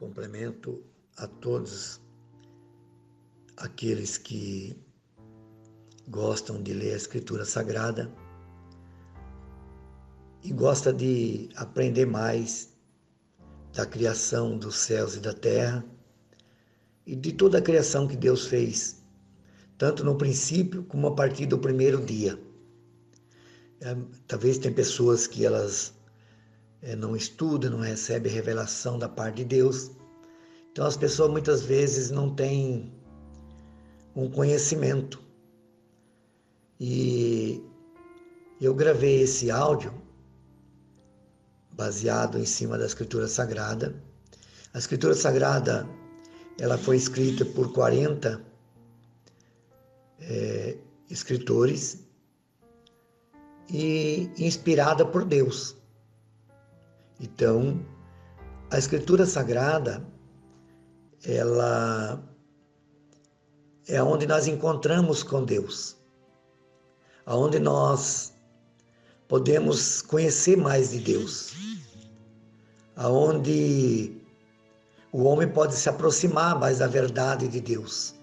Cumprimento a todos aqueles que gostam de ler a Escritura Sagrada e gostam de aprender mais da criação dos céus e da terra e de toda a criação que Deus fez, tanto no princípio como a partir do primeiro dia. Talvez tem pessoas que elas não estudam, não recebem revelação da parte de Deus. Então as pessoas muitas vezes não têm um conhecimento. E eu gravei esse áudio baseado em cima da Escritura Sagrada. A Escritura Sagrada, ela foi escrita por 40 escritores e inspirada por Deus. Então, a Escritura Sagrada, ela é onde nós encontramos com Deus, aonde nós podemos conhecer mais de Deus, aonde o homem pode se aproximar mais da verdade de Deus,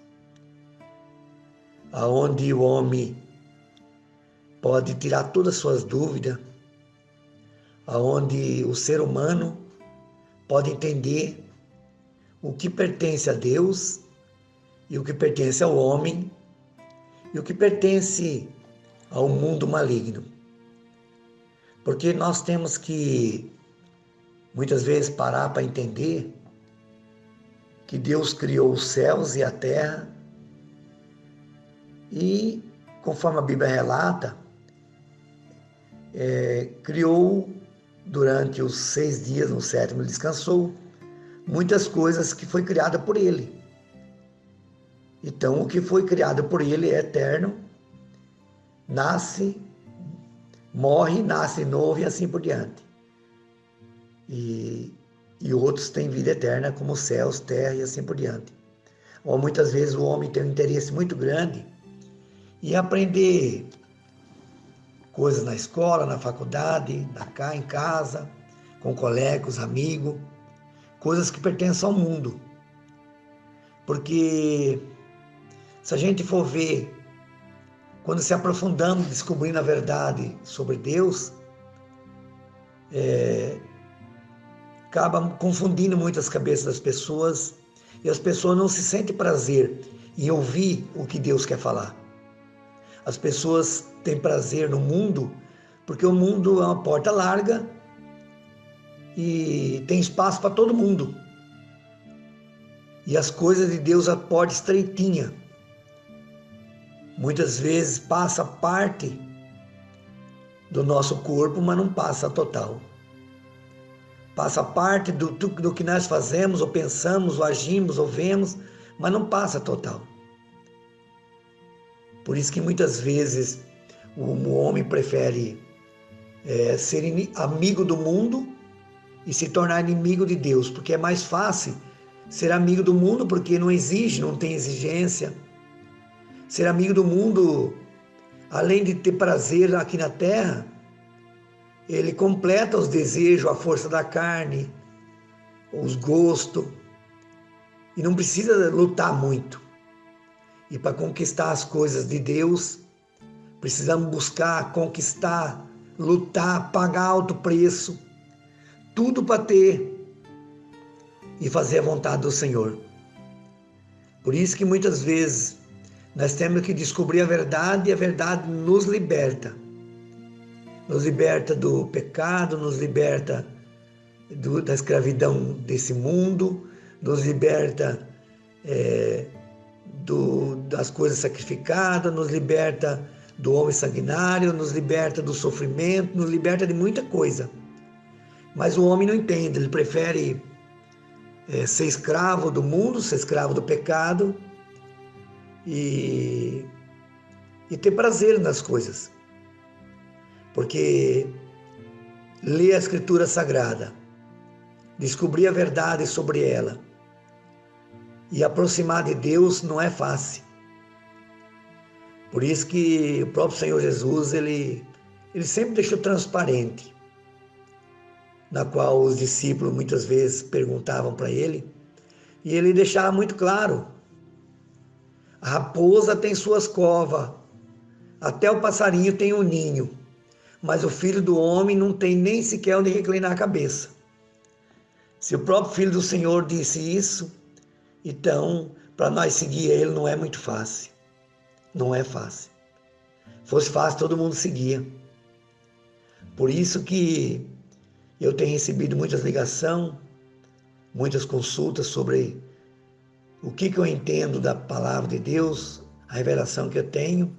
aonde o homem pode tirar todas as suas dúvidas, aonde o ser humano pode entender o que pertence a Deus e o que pertence ao homem e o que pertence ao mundo maligno. Porque nós temos que, muitas vezes, parar para entender que Deus criou os céus e a terra e, conforme a Bíblia relata, criou durante os 6 dias, no 7º descansou, muitas coisas que foi criada por Ele. Então, o que foi criado por Ele é eterno, nasce, morre, nasce novo e assim por diante. E outros têm vida eterna, como céus, terra e assim por diante. Ou muitas vezes o homem tem um interesse muito grande em aprender coisas na escola, na faculdade, em casa, com colegas, amigos, coisas que pertencem ao mundo. Porque se a gente for ver, quando se aprofundamos, descobrindo a verdade sobre Deus, acaba confundindo muito as cabeças das pessoas e as pessoas não se sentem prazer em ouvir o que Deus quer falar. As pessoas têm prazer no mundo porque o mundo é uma porta larga e tem espaço para todo mundo. E as coisas de Deus a porta estreitinha. Muitas vezes passa parte do nosso corpo, mas não passa total. Passa parte do que nós fazemos, ou pensamos, ou agimos, ou vemos, mas não passa total. Por isso que muitas vezes o homem prefere ser amigo do mundo e se tornar inimigo de Deus, porque é mais fácil ser amigo do mundo, porque não exige, não tem exigência. Ser amigo do mundo, além de ter prazer aqui na terra, ele completa os desejos, a força da carne, os gostos, e não precisa lutar muito. E para conquistar as coisas de Deus, precisamos buscar, conquistar, lutar, pagar alto preço, tudo para ter e fazer a vontade do Senhor. Por isso que muitas vezes nós temos que descobrir a verdade e a verdade nos liberta. Nos liberta do pecado, nos liberta da escravidão desse mundo, nos liberta das coisas sacrificadas, nos liberta do homem sanguinário, nos liberta do sofrimento, nos liberta de muita coisa. Mas o homem não entende, ele prefere ser escravo do mundo, ser escravo do pecado e ter prazer nas coisas. Porque ler a Escritura Sagrada, descobrir a verdade sobre ela e aproximar de Deus não é fácil. Por isso que o próprio Senhor Jesus, ele sempre deixou transparente, na qual os discípulos muitas vezes perguntavam para ele E ele deixava muito claro: a raposa tem suas covas, até o passarinho tem um ninho, mas o filho do homem não tem nem sequer onde reclinar a cabeça. Se o próprio Filho do Senhor disse isso, então, para nós seguir ele não é muito fácil. Não é fácil. Se fosse fácil, todo mundo seguia. Por isso que eu tenho recebido muitas ligações, muitas consultas sobre o que eu entendo da palavra de Deus, a revelação que eu tenho,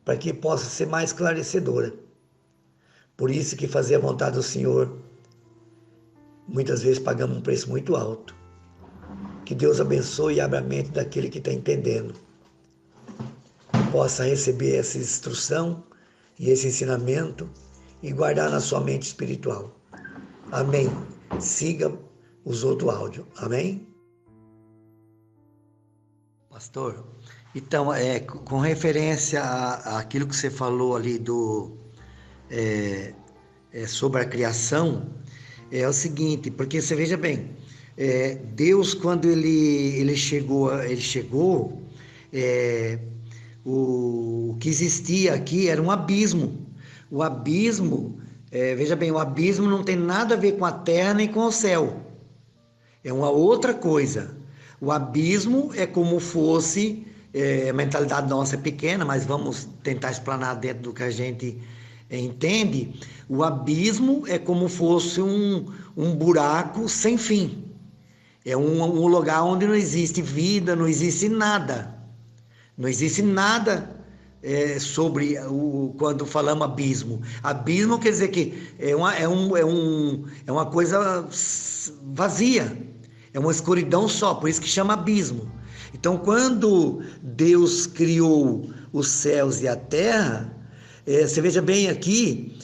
para que possa ser mais esclarecedora. Por isso que fazer a vontade do Senhor, muitas vezes pagamos um preço muito alto. Que Deus abençoe e abra a mente daquele que está entendendo, que possa receber essa instrução e esse ensinamento e guardar na sua mente espiritual. Amém. Siga os outros áudios. Amém? Pastor, então, com referência àquilo que você falou ali sobre a criação, é o seguinte, porque você veja bem, Deus, quando ele chegou, o que existia aqui era um abismo. O abismo, veja bem, o abismo não tem nada a ver com a terra nem com o céu. É uma outra coisa. O abismo é como fosse, a mentalidade nossa é pequena, mas vamos tentar explanar dentro do que a gente entende. O abismo é como fosse um buraco sem fim. É um lugar onde não existe vida, não existe nada. Não existe nada sobre quando falamos abismo. Abismo quer dizer que é uma coisa vazia, é uma escuridão só, por isso que chama abismo. Então, quando Deus criou os céus e a terra, você veja bem aqui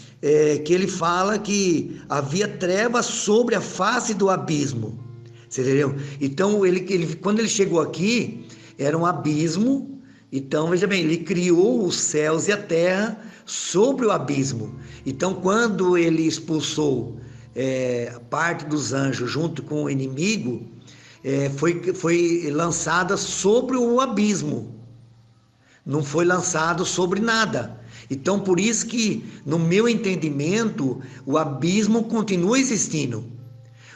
que ele fala que havia trevas sobre a face do abismo. Você entendeu? Então, quando ele chegou aqui, era um abismo. Então, veja bem, ele criou os céus e a terra sobre o abismo. Então, quando ele expulsou parte dos anjos junto com o inimigo, foi lançada sobre o abismo. Não foi lançado sobre nada. Então, por isso que, no meu entendimento, o abismo continua existindo.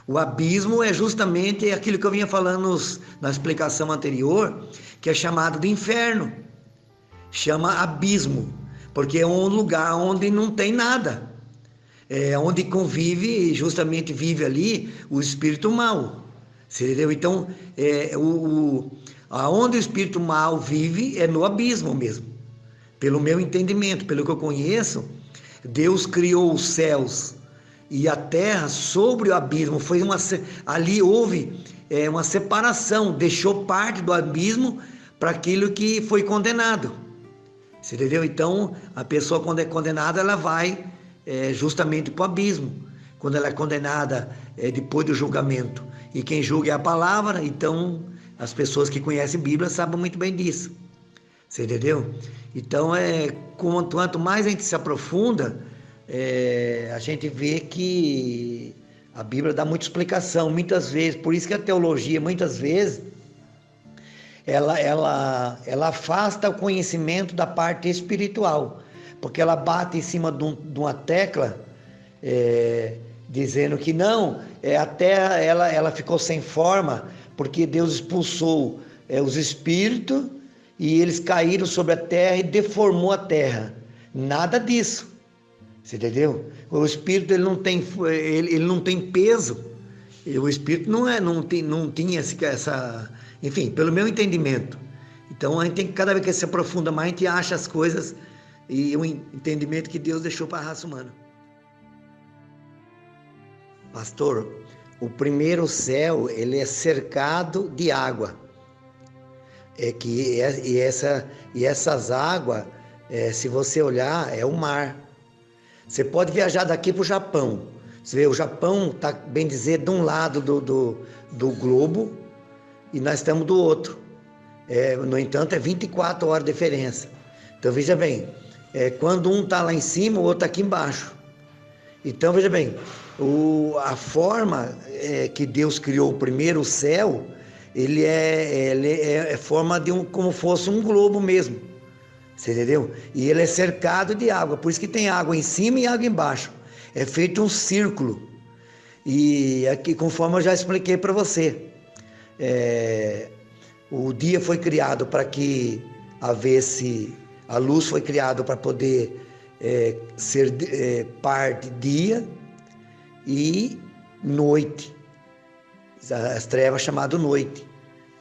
O abismo é justamente aquilo que eu vinha falando na explicação anterior, que é chamado de inferno. Chama abismo, porque é um lugar onde não tem nada. É onde convive, justamente vive ali, o espírito mau. Você entendeu? Então, aonde o espírito mau vive é no abismo mesmo. Pelo meu entendimento, pelo que eu conheço, Deus criou os céus e a terra sobre o abismo. Ali houve uma separação, deixou parte do abismo para aquilo que foi condenado. Você entendeu? Então, a pessoa, quando é condenada, ela vai justamente para o abismo. Quando ela é condenada depois do julgamento. E quem julga é a palavra, então as pessoas que conhecem a Bíblia sabem muito bem disso. Você entendeu? Então, quanto mais a gente se aprofunda, a gente vê que a Bíblia dá muita explicação, muitas vezes. Por isso que a teologia, muitas vezes, ela afasta o conhecimento da parte espiritual, porque ela bate em cima de uma tecla, dizendo que não, a terra ela ficou sem forma, porque Deus expulsou os espíritos, e eles caíram sobre a terra e deformou a terra. Nada disso. Você entendeu? O espírito ele não tem peso. O espírito não tinha essa, enfim, pelo meu entendimento. Então a gente tem que, cada vez que se aprofunda mais, a gente acha as coisas e o entendimento que Deus deixou para a raça humana. Pastor, o primeiro céu ele é cercado de água. Essas águas, se você olhar, é o mar. Você pode viajar daqui para o Japão. Você vê, o Japão está, bem dizer, de um lado do globo e nós estamos do outro. No entanto, é 24 horas de diferença. Então, veja bem, quando um está lá em cima, o outro está aqui embaixo. Então, veja bem, a forma que Deus criou o primeiro céu ele é forma de como fosse um globo mesmo. Você entendeu? E ele é cercado de água, por isso que tem água em cima e água embaixo. É feito um círculo. E aqui, conforme eu já expliquei para você, o dia foi criado para que havesse, a luz foi criada para poder ser parte dia e noite. As trevas chamado noite.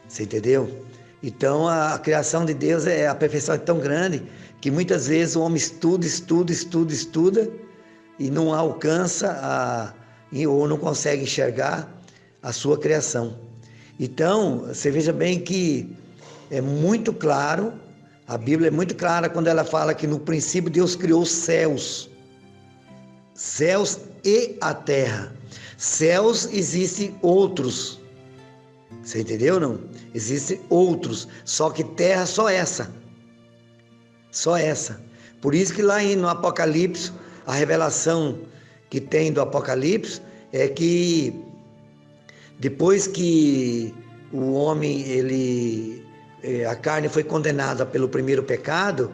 Você entendeu? Então a criação de Deus, a perfeição é tão grande que muitas vezes o homem estuda e não alcança ou não consegue enxergar a sua criação. Então, você veja bem que é muito claro, a Bíblia é muito clara quando ela fala que no princípio Deus criou os céus e a terra. Céus existem outros, você entendeu ou não? Existem outros, só que terra só essa. Por isso que lá no Apocalipse, a revelação que tem do Apocalipse é que depois que o homem, a carne foi condenada pelo primeiro pecado,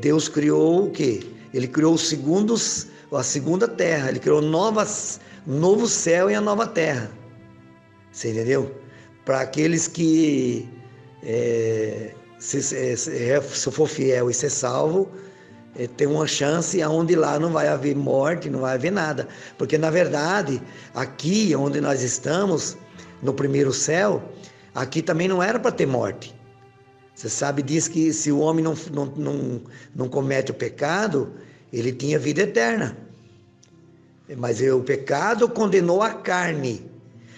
Deus criou o quê? Ele criou a segunda terra, ele criou novo céu e a nova terra. Você entendeu? Para aqueles que, se for fiel e ser salvo, tem uma chance onde lá não vai haver morte, não vai haver nada. Porque, na verdade, aqui onde nós estamos, no primeiro céu, aqui também não era para ter morte. Você sabe, diz que se o homem não comete o pecado, ele tinha vida eterna. Mas o pecado condenou a carne.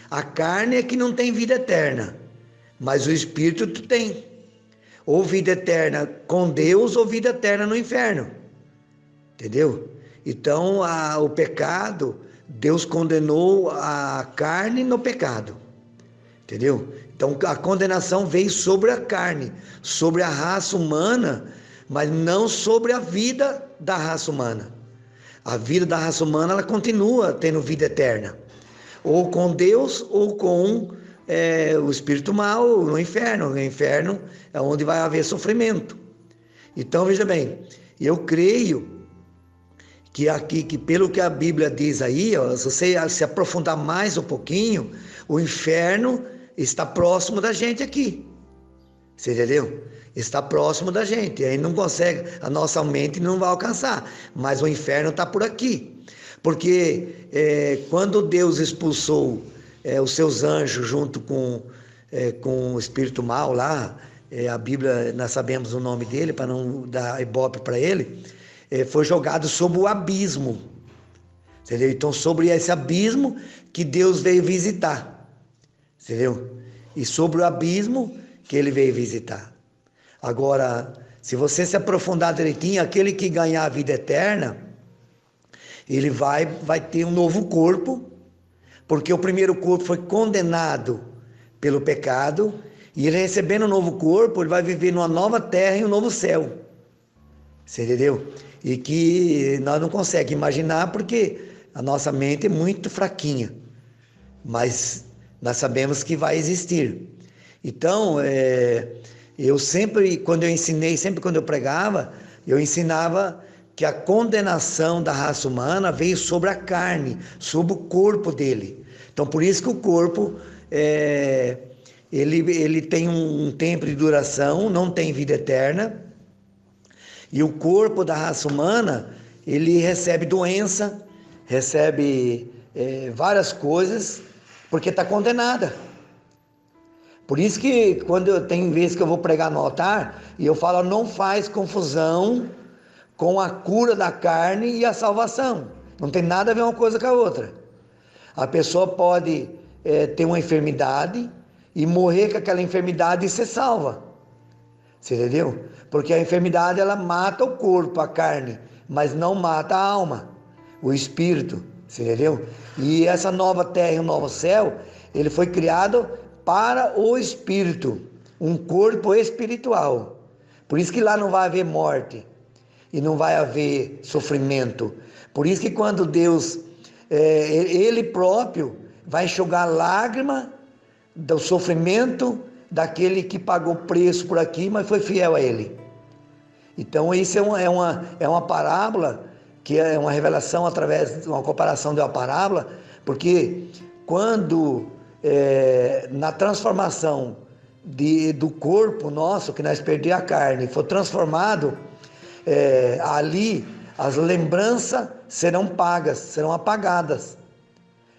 A carne é que não tem vida eterna, mas o espírito tem. Ou vida eterna com Deus, ou vida eterna no inferno. Entendeu? Então, o pecado, Deus condenou a carne no pecado. Entendeu? Então, a condenação veio sobre a carne, sobre a raça humana, mas não sobre a vida da raça humana. A vida da raça humana, ela continua tendo vida eterna. Ou com Deus, ou com o espírito mal no inferno. No inferno é onde vai haver sofrimento. Então, veja bem, eu creio que aqui, que pelo que a Bíblia diz aí, se você se aprofundar mais um pouquinho, o inferno está próximo da gente aqui. Você entendeu? Está próximo da gente. Aí não consegue, a nossa mente não vai alcançar. Mas o inferno está por aqui. Porque quando Deus expulsou os seus anjos junto com o espírito mal lá, a Bíblia, nós sabemos o nome dele, para não dar ibope para ele, foi jogado sobre o abismo. Entendeu? Então, sobre esse abismo que Deus veio visitar. Entendeu? E sobre o abismo que ele veio visitar. Agora, se você se aprofundar direitinho, aquele que ganhar a vida eterna, ele vai ter um novo corpo, porque o primeiro corpo foi condenado pelo pecado, e ele recebendo um novo corpo, ele vai viver numa nova terra e um novo céu. Você entendeu? E que nós não conseguimos imaginar, porque a nossa mente é muito fraquinha, mas nós sabemos que vai existir. Então, eu sempre, quando eu pregava, eu ensinava que a condenação da raça humana veio sobre a carne, sobre o corpo dele. Então, por isso que o corpo, ele tem um tempo de duração, não tem vida eterna, e o corpo da raça humana, ele recebe doença, recebe várias coisas, porque está condenada. Por isso que quando eu tenho vezes que eu vou pregar no altar, e eu falo, não faz confusão com a cura da carne e a salvação. Não tem nada a ver uma coisa com a outra. A pessoa pode ter uma enfermidade e morrer com aquela enfermidade e ser salva. Você entendeu? Porque a enfermidade, ela mata o corpo, a carne, mas não mata a alma, o espírito. Você entendeu? E essa nova terra e o novo céu, ele foi criado para o espírito, um corpo espiritual. Por isso que lá não vai haver morte e não vai haver sofrimento. Por isso que quando Deus, ele próprio vai enxugar lágrima do sofrimento daquele que pagou preço por aqui, mas foi fiel a ele. Então isso é uma parábola, que é uma revelação através de uma comparação de uma parábola, porque quando na transformação do corpo nosso, que nós perdemos a carne, for transformado, ali as lembranças serão pagas, serão apagadas.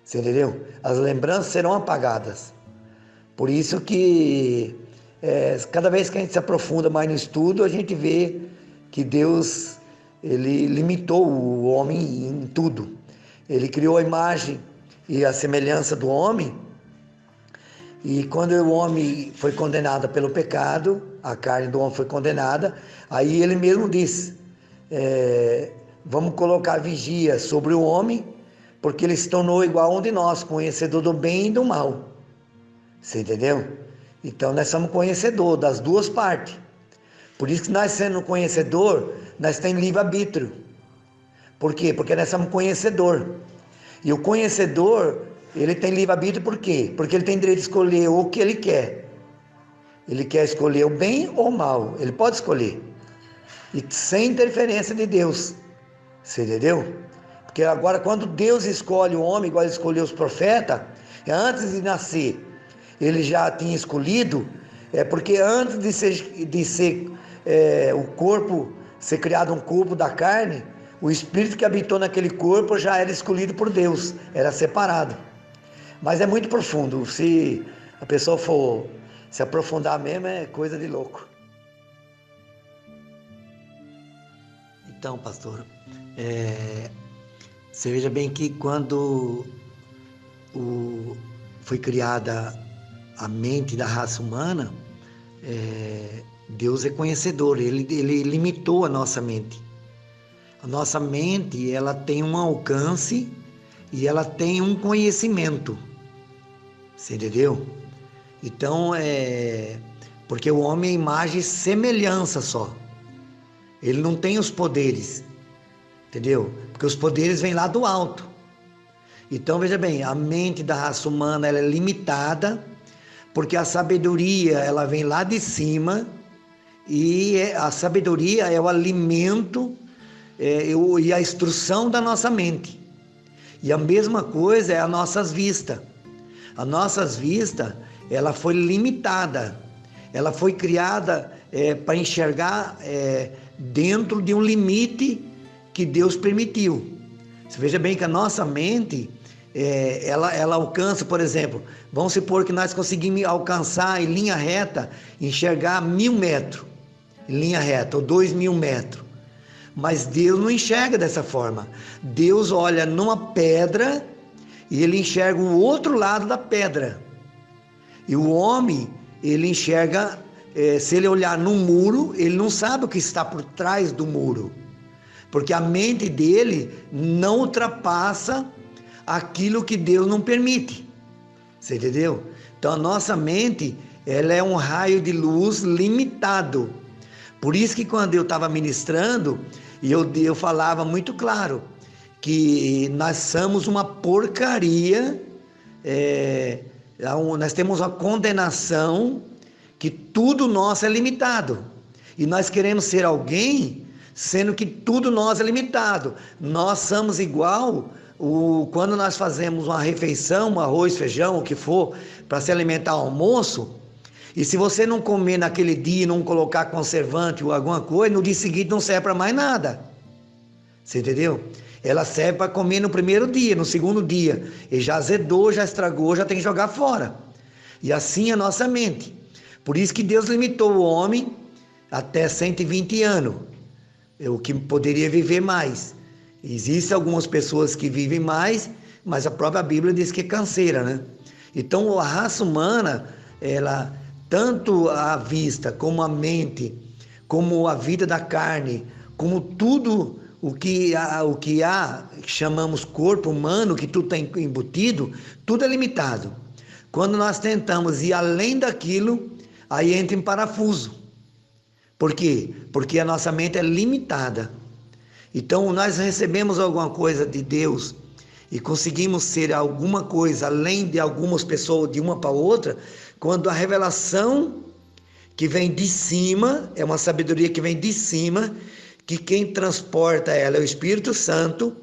Você entendeu? As lembranças serão apagadas. Por isso que cada vez que a gente se aprofunda mais no estudo, a gente vê que Deus, ele limitou o homem em tudo. Ele criou a imagem e a semelhança do homem, e quando o homem foi condenado pelo pecado, a carne do homem foi condenada, aí ele mesmo disse, vamos colocar vigia sobre o homem, porque ele se tornou igual a um de nós, conhecedor do bem e do mal. Você entendeu? Então nós somos conhecedor das duas partes. Por isso que nós, sendo conhecedor, nós temos livre-arbítrio. Por quê? Porque nós somos conhecedor. E o conhecedor, ele tem livre-arbítrio por quê? Porque ele tem direito de escolher o que ele quer. Ele quer escolher o bem ou o mal. Ele pode escolher. E sem interferência de Deus. Você entendeu? Porque agora, quando Deus escolhe o homem, igual ele escolheu os profetas, antes de nascer, ele já tinha escolhido, porque antes de ser o corpo, ser criado um corpo da carne, o espírito que habitou naquele corpo já era escolhido por Deus, era separado. Mas é muito profundo, se a pessoa for se aprofundar mesmo, é coisa de louco. Então, pastor, você veja bem que quando foi criada a mente da raça humana, Deus é conhecedor, ele limitou a nossa mente. A nossa mente, ela tem um alcance e ela tem um conhecimento. Você entendeu? Então, porque o homem é imagem e semelhança só. Ele não tem os poderes, entendeu? Porque os poderes vêm lá do alto. Então, veja bem, a mente da raça humana, ela é limitada, porque a sabedoria, ela vem lá de cima, e a sabedoria é o alimento e a instrução da nossa mente. E a mesma coisa é as nossas vistas. As nossas vistas, ela foi limitada, ela foi criada para enxergar dentro de um limite que Deus permitiu. Você veja bem que a nossa mente, ela alcança, por exemplo, vamos supor que nós conseguimos alcançar em linha reta, enxergar 1000 metros, em linha reta, ou 2000 metros. Mas Deus não enxerga dessa forma. Deus olha numa pedra e ele enxerga o outro lado da pedra. E o homem, ele enxerga, se ele olhar no muro, ele não sabe o que está por trás do muro. Porque a mente dele não ultrapassa aquilo que Deus não permite. Você entendeu? Então a nossa mente, ela é um raio de luz limitado. Por isso que quando eu estava ministrando, eu falava muito claro que nós somos uma porcaria, nós temos uma condenação, que tudo nosso é limitado. E nós queremos ser alguém, sendo que tudo nós é limitado. Nós somos igual quando nós fazemos uma refeição, um arroz, feijão, o que for, para se alimentar ao almoço, e se você não comer naquele dia, não colocar conservante ou alguma coisa, no dia seguinte não serve para mais nada. Você entendeu? Ela serve para comer no primeiro dia, no segundo dia. E já azedou, já estragou, já tem que jogar fora. E assim é a nossa mente. Por isso que Deus limitou o homem até 120 anos. O que poderia viver mais. Existem algumas pessoas que vivem mais, mas a própria Bíblia diz que é canseira, né? Então a raça humana, ela, tanto a vista, como a mente, como a vida da carne, como tudo o que chamamos corpo humano, que tudo está embutido, tudo é limitado. Quando nós tentamos ir além daquilo, aí entra em parafuso. Por quê? Porque a nossa mente é limitada. Então nós recebemos alguma coisa de Deus e conseguimos ser alguma coisa além de algumas pessoas, de uma para outra, quando a revelação que vem de cima, é uma sabedoria que vem de cima, que quem transporta ela é o Espírito Santo.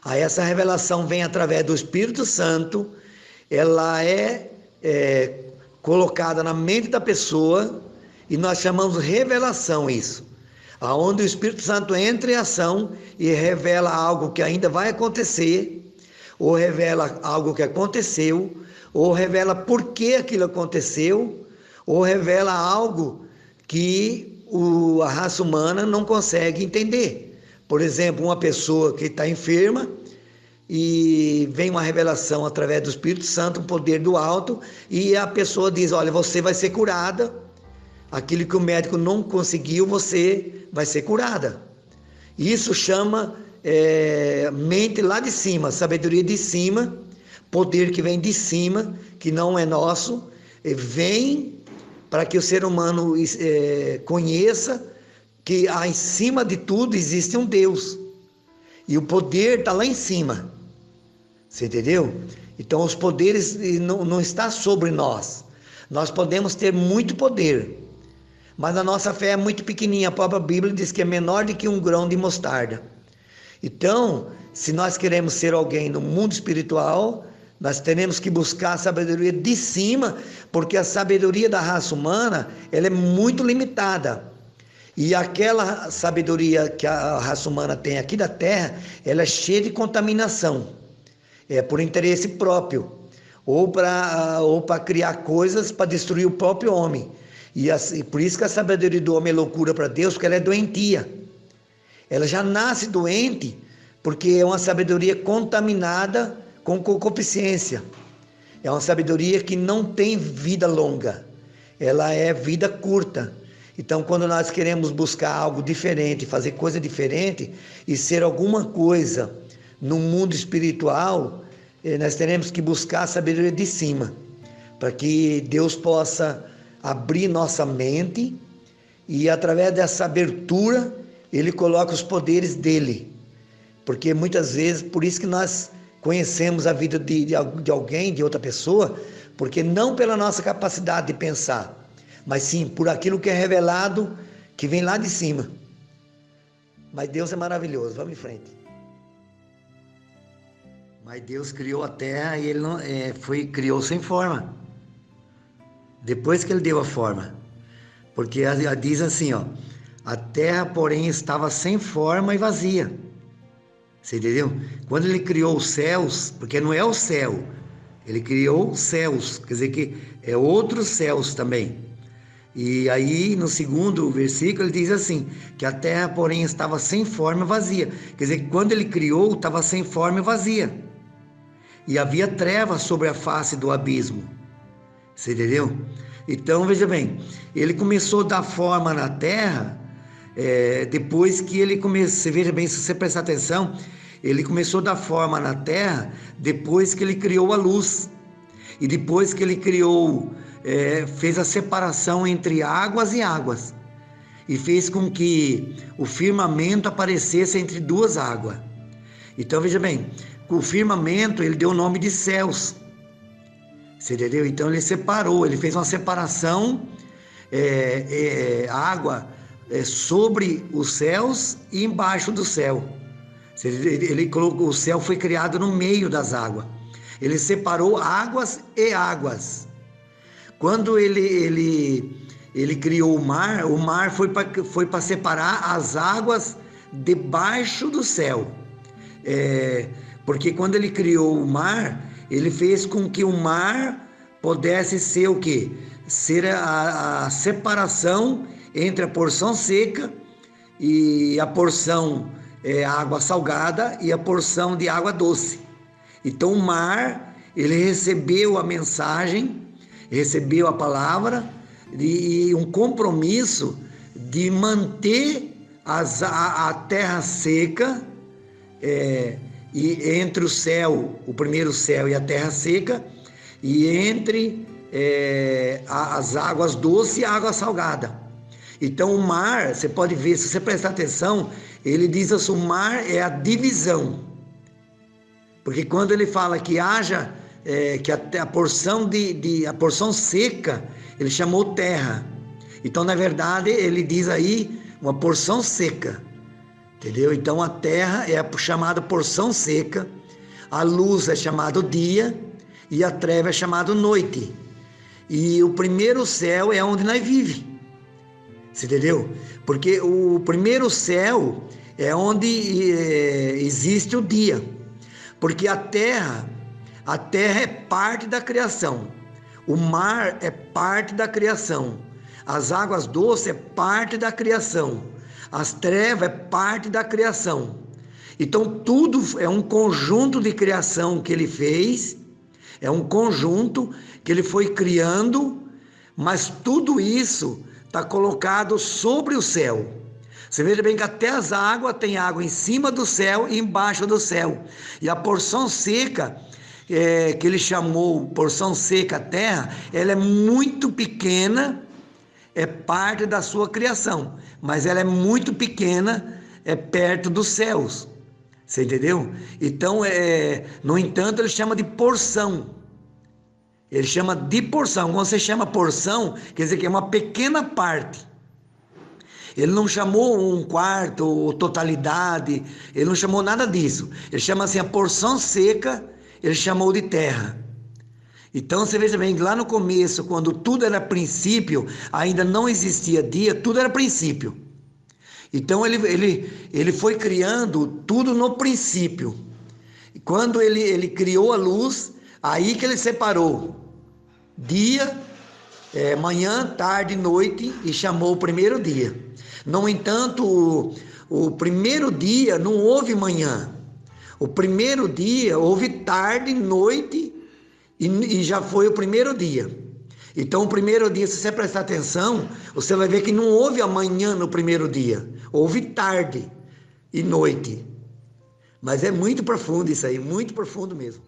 Aí essa revelação vem através do Espírito Santo, ela é colocada na mente da pessoa, e nós chamamos revelação isso, aonde o Espírito Santo entra em ação e revela algo que ainda vai acontecer, ou revela algo que aconteceu, ou revela por que aquilo aconteceu, ou revela algo que a raça humana não consegue entender. Por exemplo, uma pessoa que está enferma e vem uma revelação através do Espírito Santo, um poder do alto, e a pessoa diz: olha, você vai ser curada, aquilo que o médico não conseguiu, você vai ser curada. Isso chama mente lá de cima, sabedoria de cima, poder que vem de cima, que não é nosso, vem para que o ser humano conheça que acima de tudo existe um Deus, e o poder está lá em cima. Você entendeu? Então os poderes não estão sobre nós. Nós podemos ter muito poder, mas a nossa fé é muito pequenininha. A própria Bíblia diz que é menor do que um grão de mostarda. Então, se nós queremos ser alguém no mundo espiritual, nós teremos que buscar a sabedoria de cima, porque a sabedoria da raça humana, ela é muito limitada. E aquela sabedoria que a raça humana tem aqui da Terra, ela é cheia de contaminação. É por interesse próprio, ou para criar coisas para destruir o próprio homem. E por isso que a sabedoria do homem é loucura para Deus, porque ela é doentia. Ela já nasce doente, porque é uma sabedoria contaminada com concupiscência. É uma sabedoria que não tem vida longa, ela é vida curta. Então, quando nós queremos buscar algo diferente, fazer coisa diferente e ser alguma coisa no mundo espiritual, nós teremos que buscar a sabedoria de cima, para que Deus possa abrir nossa mente, e através dessa abertura Ele coloca os poderes dele. Porque muitas vezes, por isso que nós conhecemos a vida de alguém, de outra pessoa, porque não pela nossa capacidade de pensar, mas sim por aquilo que é revelado, que vem lá de cima. Mas Deus é maravilhoso, vamos em frente. Mas Deus criou a terra e Ele não, criou sem forma. Depois que Ele deu a forma. Porque diz assim, ó: a terra, porém, estava sem forma e vazia. Você entendeu? Quando Ele criou os céus, porque não é o céu, Ele criou os céus, quer dizer que é outros céus também. E aí, no segundo versículo, ele diz assim, que a terra, porém, estava sem forma e vazia. Quer dizer que quando Ele criou, estava sem forma e vazia. E havia trevas sobre a face do abismo. Você entendeu? Então, veja bem, Ele começou a dar forma na terra, depois que Ele começou, veja bem, se você prestar atenção, Ele começou a dar forma na terra depois que Ele criou a luz. E depois que Ele criou, fez a separação entre águas e águas. E fez com que o firmamento aparecesse entre duas águas. Então, veja bem, o firmamento, Ele deu o nome de céus. Você entendeu? Então, Ele separou, Ele fez uma separação, água sobre os céus e embaixo do céu. Ele colocou, o céu foi criado no meio das águas. Ele separou águas e águas. Quando ele criou o mar foi para separar as águas debaixo do céu. Porque quando Ele criou o mar, Ele fez com que o mar pudesse ser o quê? Ser a separação entre a porção seca e a porção água salgada e a porção de água doce. Então o mar, ele recebeu a mensagem, recebeu a palavra e um compromisso de manter a terra seca, e entre o céu, o primeiro céu e a terra seca, e entre as águas doces e a água salgada. Então o mar, você pode ver, se você prestar atenção, ele diz assim, o mar é a divisão. Porque quando ele fala que haja, que a porção a porção seca, ele chamou terra. Então, na verdade, ele diz aí uma porção seca, entendeu? Então, a terra é a chamada porção seca, a luz é chamado dia e a treva é chamado noite. E o primeiro céu é onde nós vivemos, você entendeu? Porque o primeiro céu é onde existe o dia, porque a terra é parte da criação, o mar é parte da criação, as águas doces é parte da criação, as trevas é parte da criação. Então tudo é um conjunto de criação que ele fez, é um conjunto que ele foi criando, mas tudo isso está colocado sobre o céu. Você veja bem que até as águas, tem água em cima do céu e embaixo do céu. E a porção seca, que ele chamou porção seca terra, ela é muito pequena, é parte da sua criação, mas ela é muito pequena, é perto dos céus. Você entendeu? Então, no entanto, ele chama de porção. Ele chama de porção. Quando você chama porção, quer dizer que é uma pequena parte. Ele não chamou um quarto ou totalidade, ele não chamou nada disso. Ele chama assim a porção seca, ele chamou de terra. Então você veja bem, lá no começo, quando tudo era princípio, ainda não existia dia, tudo era princípio. Então ele foi criando tudo no princípio. E quando ele criou a luz, aí que ele separou dia, manhã, tarde e noite e chamou o primeiro dia. No entanto, o primeiro dia não houve manhã. O primeiro dia houve tarde, noite e já foi o primeiro dia. Então, o primeiro dia, se você prestar atenção, você vai ver que não houve amanhã no primeiro dia. Houve tarde e noite. Mas é muito profundo isso aí, muito profundo mesmo.